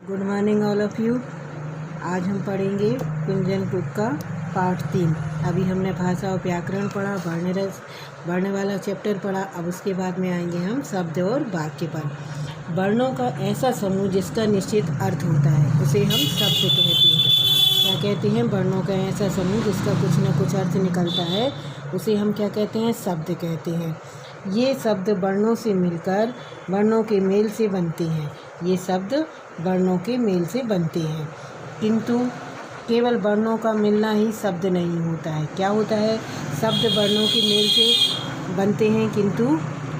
Good morning all of you. आज हम पढ़ेंगे कुंजन बुक का पार्ट 3। अभी हमने भाषा और व्याकरण पढ़ा, बढ़ने वाला चैप्टर पढ़ा। अब उसके बाद में आएंगे हम शब्द और वाक्य पर। वर्णों का ऐसा समूह जिसका निश्चित अर्थ होता है उसे हम शब्द कहते हैं। क्या कहते हैं? वर्णों का ऐसा समूह जिसका कुछ न कुछ अर्थ निकलता है उसे हम क्या कहते हैं? शब्द कहते हैं। ये शब्द वर्णों से मिलकर वर्णों के मेल से बनते हैं। ये शब्द वर्णों के मेल से बनते हैं, किंतु केवल वर्णों का मिलना ही शब्द नहीं होता है। क्या होता है? शब्द वर्णों के मेल से बनते हैं, किंतु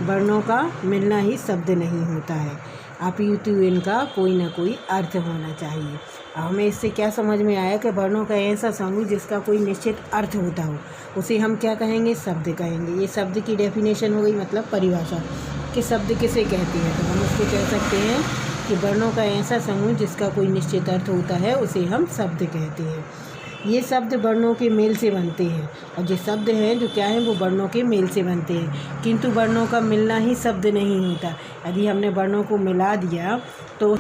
वर्णों का मिलना ही शब्द नहीं होता है। अपितु इनका कोई ना कोई अर्थ होना चाहिए। हमें इससे क्या समझ में आया कि वर्णों का ऐसा समूह जिसका कोई निश्चित अर्थ होता हो उसे हम क्या कहेंगे? शब्द कहेंगे। ये शब्द की डेफिनेशन हो गई, मतलब परिभाषा कि शब्द किसे कहते हैं। तो हम उसको कह सकते हैं कि वर्णों का ऐसा समूह जिसका कोई निश्चित अर्थ होता है उसे हम शब्द कहते हैं। ये शब्द वर्णों के मेल से बनते हैं, और जो शब्द हैं जो क्या हैं वो वर्णों के मेल से बनते हैं, किंतु वर्णों का मिलना ही शब्द नहीं होता। यदि हमने वर्णों को मिला दिया तो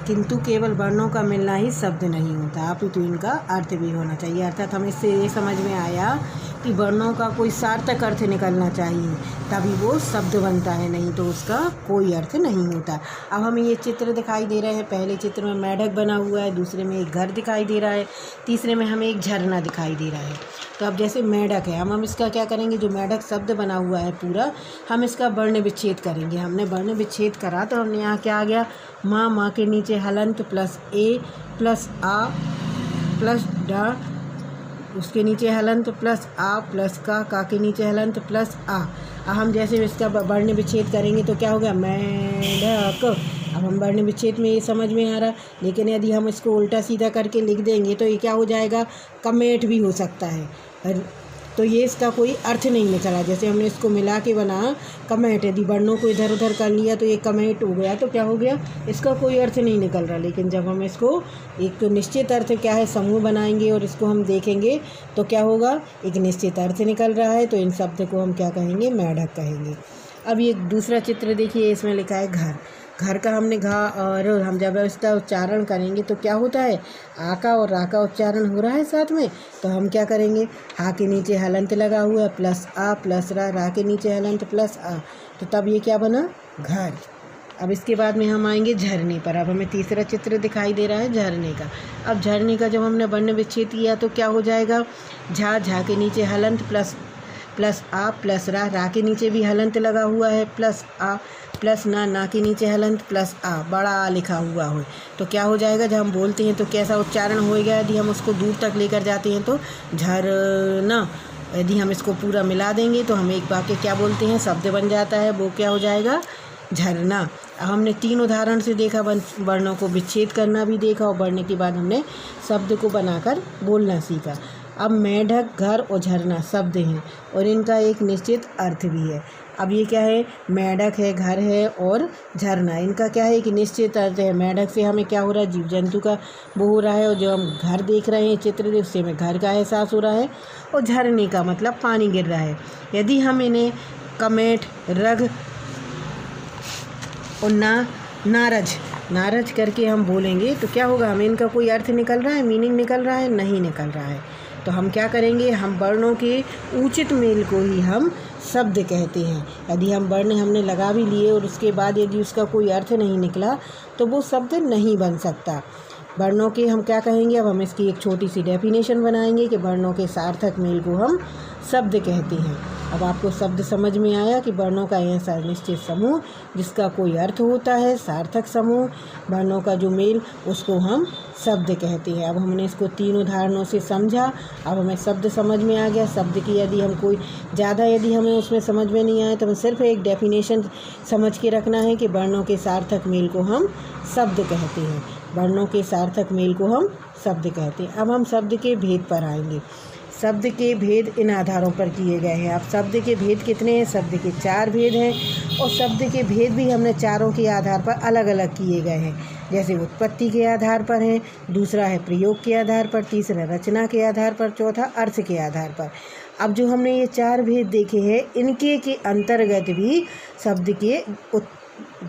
किंतु केवल वर्णों का मिलना ही शब्द नहीं होता, अपितु इनका अर्थ भी होना चाहिए। अर्थात हमें इससे ये समझ में आया कि वर्णों का कोई सार्थक अर्थ निकलना चाहिए, तभी वो शब्द बनता है, नहीं तो उसका कोई अर्थ नहीं होता। अब हमें ये चित्र दिखाई दे रहे हैं। पहले चित्र में मेढक बना हुआ है, दूसरे में एक घर दिखाई दे रहा है, तीसरे में हमें एक झरना दिखाई दे रहा है। तो अब जैसे मेढक है, हम इसका क्या करेंगे? जो मेढक शब्द बना हुआ है पूरा, हम इसका वर्ण विच्छेद करेंगे। हमने वर्ण विच्छेद करा तो हमने यहाँ क्या आ गया? माँ के नीचे हलंत प्लस ए प्लस आ प्लस डा, उसके नीचे हलंत प्लस आ प्लस का के नीचे हलंत प्लस आ। हम जैसे इसका वर्ण विच्छेद करेंगे तो क्या हो गया? मेढक। अब हम वर्ण विच्छेद में ये समझ में आ रहा, लेकिन यदि हम इसको उल्टा सीधा करके लिख देंगे तो ये क्या हो जाएगा? कमेट भी हो सकता है। तो ये इसका कोई अर्थ नहीं निकला। जैसे हमने इसको मिला के बना कमेट, यदि वर्णों को इधर उधर कर लिया तो ये कमेट हो गया, तो क्या हो गया? इसका कोई अर्थ नहीं निकल रहा। लेकिन जब हम इसको एक निश्चित अर्थ क्या है समूह बनाएंगे और इसको हम देखेंगे तो क्या होगा? एक निश्चित अर्थ निकल रहा है, तो इन शब्द को हम क्या कहेंगे? मेढक कहेंगे। अब ये दूसरा चित्र देखिए, इसमें लिखा है घर। घर का हमने घा और हम जब इसका उच्चारण करेंगे तो क्या होता है? आ का और रा का उच्चारण हो रहा है साथ में, तो हम क्या करेंगे? हा के नीचे हलंत लगा हुआ है प्लस आ प्लस रा के नीचे हलंत प्लस आ, तो तब ये क्या बना? घर। अब इसके बाद में हम आएंगे झरने पर। अब हमें तीसरा चित्र दिखाई दे रहा है झरने का। अब झरने का जब हमने वर्ण विच्छेद किया तो क्या हो जाएगा? झा के नीचे हलंत प्लस आ प्लस रा के नीचे भी हलंत लगा हुआ है प्लस आ प्लस ना के नीचे हलंत प्लस आ, बड़ा आ लिखा हुआ हो, तो क्या हो जाएगा? जब हम बोलते हैं तो कैसा उच्चारण होएगा? यदि हम उसको दूर तक लेकर जाते हैं तो झरना। यदि हम इसको पूरा मिला देंगे तो हम एक वाक्य क्या बोलते हैं? शब्द बन जाता है, वो क्या हो जाएगा? झरना। अब हमने 3 उदाहरण से देखा, वर्णों को विच्छेद करना भी देखा, और बढ़ने के बाद हमने शब्द को बनाकर बोलना सीखा। अब मेढक, घर और झरना शब्द हैं और इनका एक निश्चित अर्थ भी है। अब ये क्या है? मेढक है, घर है और झरना, इनका क्या है? एक निश्चित अर्थ है। मेढक से हमें क्या हो रहा है? जीव जंतु का वो हो रहा है, और जो हम घर देख रहे हैं चित्र, उससे हमें घर का एहसास हो रहा है, और झरने का मतलब पानी गिर रहा है। यदि हम इन्हें कमेट, रग और नारज करके हम बोलेंगे तो क्या होगा? हमें इनका कोई अर्थ निकल रहा है, मीनिंग निकल रहा है? नहीं निकल रहा है। तो हम क्या करेंगे? हम वर्णों के उचित मेल को ही हम शब्द कहते हैं। यदि हम वर्ण हमने लगा भी लिए और उसके बाद यदि उसका कोई अर्थ नहीं निकला तो वो शब्द नहीं बन सकता। वर्णों के हम क्या कहेंगे? अब हम इसकी एक छोटी सी डेफिनेशन बनाएंगे कि वर्णों के सार्थक मेल को हम शब्द कहते हैं। अब आपको शब्द समझ में आया कि वर्णों का ऐसा निश्चित समूह जिसका कोई अर्थ होता है, सार्थक समूह, वर्णों का जो मेल, उसको हम शब्द कहते हैं। अब हमने इसको 3 उदाहरणों से समझा। अब हमें शब्द समझ में आ गया। शब्द की यदि हम कोई ज़्यादा यदि हमें उसमें समझ में नहीं आए तो हमें सिर्फ एक डेफिनेशन समझ के रखना है कि वर्णों के सार्थक मेल को हम शब्द कहते हैं। वर्णों के सार्थक मेल को हम शब्द कहते हैं। अब हम शब्द के भेद पर आएंगे। शब्द के भेद इन आधारों पर किए गए हैं। अब शब्द के भेद कितने हैं? शब्द के 4 भेद हैं, और शब्द के भेद भी हमने चारों के आधार पर अलग अलग किए गए हैं। जैसे उत्पत्ति के आधार पर हैं, दूसरा है प्रयोग के आधार पर, तीसरा रचना के आधार पर, चौथा अर्थ के आधार पर। अब जो हमने ये 4 भेद देखे हैं, इनके के अंतर्गत भी शब्द के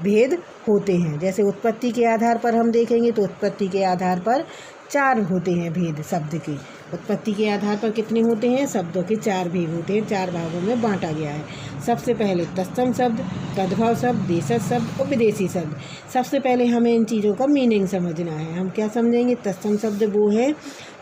भेद होते हैं। जैसे उत्पत्ति के आधार पर हम देखेंगे तो उत्पत्ति के आधार पर 4 होते हैं भेद शब्द के। उत्पत्ति के आधार पर कितने होते हैं? शब्दों के 4 भेद होते हैं, 4 भागों में बांटा गया है। सबसे पहले तत्सम शब्द, तद्भव शब्द, देशज शब्द और विदेशी शब्द। सबसे पहले हमें इन चीज़ों का मीनिंग समझना है। हम क्या समझेंगे? तत्सम शब्द वो है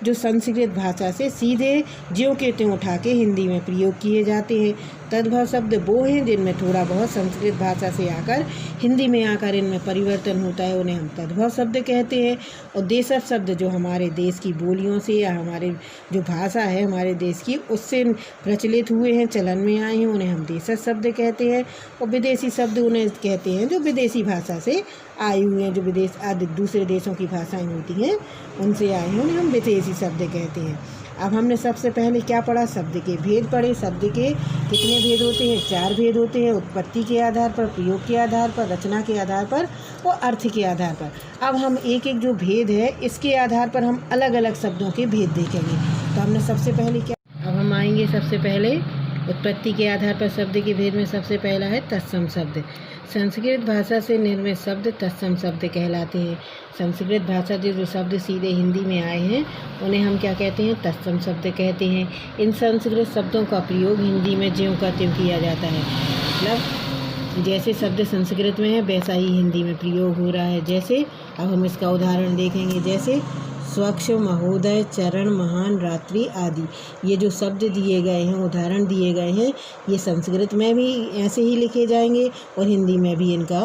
जो संस्कृत भाषा से सीधे ज्यों के त्यों उठा के हिंदी में प्रयोग किए जाते हैं। तद्भव शब्द वो हैं जिनमें थोड़ा बहुत संस्कृत भाषा से आकर हिंदी में आकर इनमें परिवर्तन होता है, उन्हें हम तद्भव शब्द कहते हैं। और देशज शब्द जो हमारे देश की बोलियों से या हमारे जो भाषा है हमारे देश की उससे प्रचलित हुए हैं, चलन में आए हैं, उन्हें हम देशज शब्द कहते हैं। और विदेशी शब्द उन्हें कहते हैं जो विदेशी भाषा से आए हुए हैं, जो विदेश आदि दूसरे देशों की भाषाएं होती हैं उनसे आए हैं, उन्हें हम विदेशी शब्द कहते हैं। अब हमने सबसे पहले क्या पढ़ा? शब्द के भेद पढ़े। शब्द के कितने भेद होते हैं? 4 भेद होते हैं। उत्पत्ति के आधार पर, प्रयोग के आधार पर, रचना के आधार पर और अर्थ के आधार पर। अब हम एक एक जो भेद है इसके आधार पर हम अलग अलग शब्दों के भेद देखेंगे। तो हमने सबसे पहले क्या, अब हम आएंगे सबसे पहले उत्पत्ति के आधार पर शब्द के भेद में सबसे पहला है तत्सम शब्द। संस्कृत भाषा से निर्मित शब्द तत्सम शब्द कहलाते हैं। संस्कृत भाषा से जो शब्द सीधे हिंदी में आए हैं उन्हें हम क्या कहते हैं? तत्सम शब्द कहते हैं। इन संस्कृत शब्दों का प्रयोग हिंदी में ज्यों का त्यों किया जाता है, मतलब जैसे शब्द संस्कृत में है वैसा ही हिंदी में प्रयोग हो रहा है। जैसे अब हम इसका उदाहरण देखेंगे, जैसे स्वच्छ, महोदय, चरण, महान, रात्रि आदि। ये जो शब्द दिए गए हैं, उदाहरण दिए गए हैं, ये संस्कृत में भी ऐसे ही लिखे जाएंगे और हिंदी में भी इनका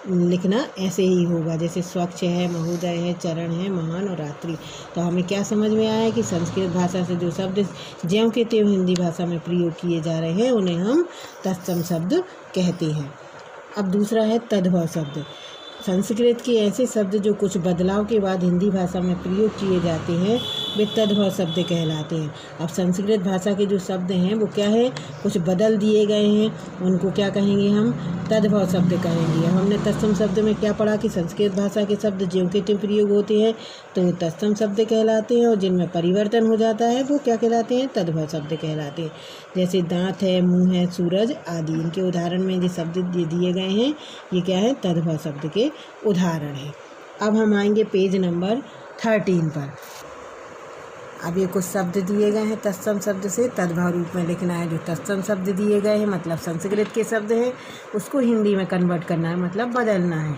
लिखना ऐसे ही होगा। जैसे स्वच्छ है, महोदय है, चरण है, महान और रात्रि। तो हमें क्या समझ में आया कि संस्कृत भाषा से जो शब्द ज्यों के त्यों हिंदी भाषा में प्रयोग किए जा रहे हैं उन्हें हम तत्सम शब्द कहते हैं। अब दूसरा है तद्भव शब्द। संस्कृत के ऐसे शब्द जो कुछ बदलाव के बाद हिंदी भाषा में प्रयोग किए जाते हैं वे तद्भव शब्द कहलाते हैं। अब संस्कृत भाषा के जो शब्द हैं वो क्या है? कुछ बदल दिए गए हैं, उनको क्या कहेंगे? हम तद्भव शब्द कहेंगे। हमने तत्सम शब्द में क्या पढ़ा कि संस्कृत भाषा के शब्द ज्यों के त्यों प्रयोग होते हैं तो वो तत्सम शब्द कहलाते हैं, और जिनमें परिवर्तन हो जाता है वो क्या कहलाते हैं? तद्भव शब्द कहलाते हैं। जैसे दांत है, मुँह है, सूरज आदि, इनके उदाहरण में जो शब्द दिए गए हैं ये क्या है? तद्भव शब्द के उदाहरण है। अब हम आएंगे पेज नंबर 13 पर। अब ये कुछ शब्द दिए गए हैं तत्सम शब्द से तद्भव रूप में लिखना है। जो तत्सम शब्द दिए गए हैं मतलब संस्कृत के शब्द हैं उसको हिंदी में कन्वर्ट करना है, मतलब बदलना है।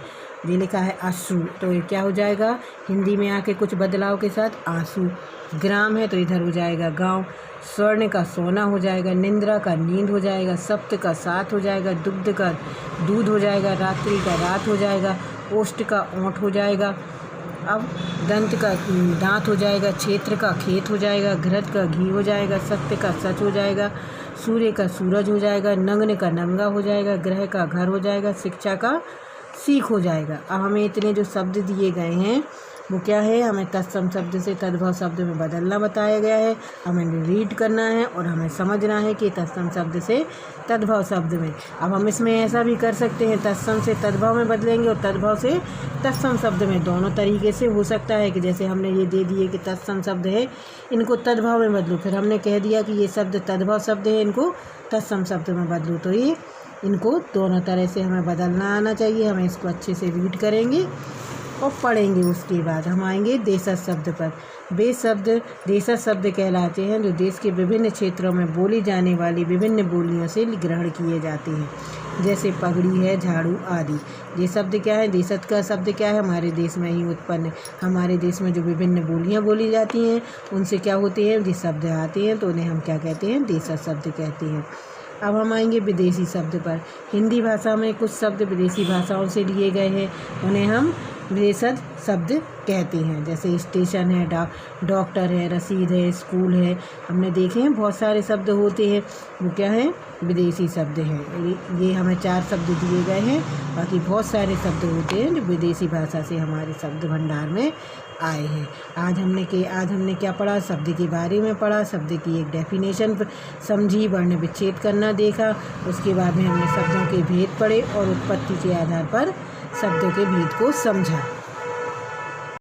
ये लिखा है आंसू, तो ये क्या हो जाएगा? हिंदी में आके कुछ बदलाव के साथ आंसू। ग्राम है तो इधर हो जाएगा गांव। स्वर्ण का सोना हो जाएगा, निंद्रा का नींद हो जाएगा, सप्त का सात हो जाएगा, दुग्ध का दूध हो जाएगा, रात्रि का रात हो जाएगा, ओष्ठ का ओंठ हो जाएगा। अब दंत का दांत हो जाएगा, क्षेत्र का खेत हो जाएगा, घृत का घी हो जाएगा, सत्य का सच हो जाएगा, सूर्य का सूरज हो जाएगा, नग्न का नंगा हो जाएगा, ग्रह का घर हो जाएगा, शिक्षा का सीख हो जाएगा। अब हमें इतने जो शब्द दिए गए हैं वो क्या है? हमें तत्सम शब्द से तद्भव शब्द में बदलना बताया गया है। हमें रीड करना है और हमें समझना है कि तत्सम शब्द से तद्भव शब्द में। अब हम इसमें ऐसा भी कर सकते हैं, तत्सम से तद्भव में बदलेंगे और तद्भव से तत्सम शब्द में। दोनों तरीके से हो सकता है कि जैसे हमने ये दे दिए कि तत्सम शब्द है इनको तद्भव में बदलो, फिर हमने कह दिया कि ये शब्द तद्भव शब्द है इनको तत्सम शब्द में बदलो, तो ये इनको दोनों तरह से हमें बदलना आना चाहिए। हमें इसको अच्छे से रीड करेंगे और पढ़ेंगे। उसके बाद हम आएंगे देशज शब्द पर। देशज शब्द कहलाते हैं जो देश के विभिन्न क्षेत्रों में बोली जाने वाली विभिन्न बोलियों से ग्रहण किए जाते हैं, जैसे पगड़ी है, झाड़ू आदि। ये शब्द क्या है? देशज का शब्द क्या है? हमारे देश में ही उत्पन्न है। हमारे देश में जो विभिन्न बोलियाँ बोली जाती हैं उनसे क्या होते हैं? ये शब्द आते हैं, तो उन्हें हम क्या कहते हैं? देशज शब्द कहते हैं। अब हम आएंगे विदेशी शब्द पर। हिंदी भाषा में कुछ शब्द विदेशी भाषाओं से लिए गए हैं, उन्हें हम विदेशज शब्द कहते हैं। जैसे स्टेशन है, डॉक्टर है, रसीद है, स्कूल है। हमने देखे हैं बहुत सारे शब्द होते हैं, वो क्या है? विदेशी शब्द हैं। ये हमें 4 शब्द दिए गए हैं, बाकी बहुत सारे शब्द होते हैं जो विदेशी भाषा से हमारे शब्द भंडार में आए हैं। आज हमने क्या पढ़ा? शब्द के बारे में पढ़ा, शब्द की एक डेफिनेशन समझी, वर्ण विच्छेद करना देखा। उसके बाद में हमने शब्दों के भेद पढ़े और उत्पत्ति के आधार पर शब्दों के भेद को समझा।